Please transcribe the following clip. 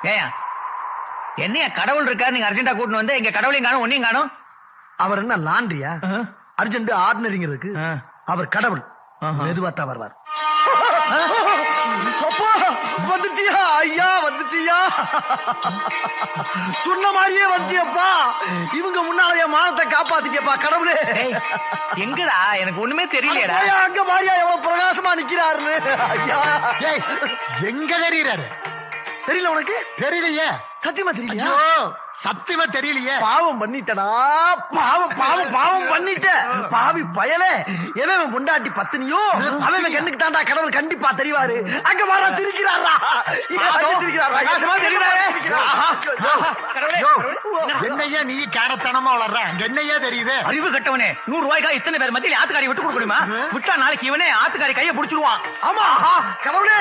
ஏயா என்னையா கடவுள் இருக்கா, நீங்க அர்ஜென்டா கூட்டிட்டு வந்து எங்க கடவுளையும் காணும் ஒன்னையும் காணும். அவர் என்ன லாண்ட்ரியா? அர்ஜென்ட் ஆர்டினரிங்கிறதுக்கு அவர் கடவுள். மெதுவாத்தா வருவார். அப்பா வந்துட்டியா ஐயா, வந்துட்டியா? சொன்ன மாதிரியே வந்துட்டியப்பா. இவங்க முன்னால என் மானத்தை காப்பாத்திட்டியப்பா கடவுளே. எங்கடா எனக்கு ஒண்ணுமே தெரியலையடா. அங்க மாதிரியா எவ்வளவு பிரகாசமா நிக்கிறாருன்னு. ஐயா எங்க தெரியுறாரு? தெரியல உனக்கு? தெரியலையே, சத்தியமா தெரியல. சத்தியமா தெரியலையே. பாவம் பண்ணிட்டடா, பாவம் பாவம் பாவம் பண்ணிட்ட பாவி பயலே. எவன் பொண்டாட்டி பத்தினியோ அவன் கண்ணுக்கு தாண்டா கடவுள் கண்டிப்பா தெரிவாரு. அங்க மாறா திரிக்கிறாரா, என்னையா நீ காரத்தனமா வளர்ற? என்னையா தெரியுது? அறிவு கட்டவனே, 100 ரூபாய்க்கா இத்தனை பேர் மத்தியில ஆத்துக்காரி விட்டு கொடுக்க முடியுமா? விட்டா நாளைக்கு இவனே ஆத்துக்காரி கையை பிடிச்சிருவான். ஆமா கடவுளே.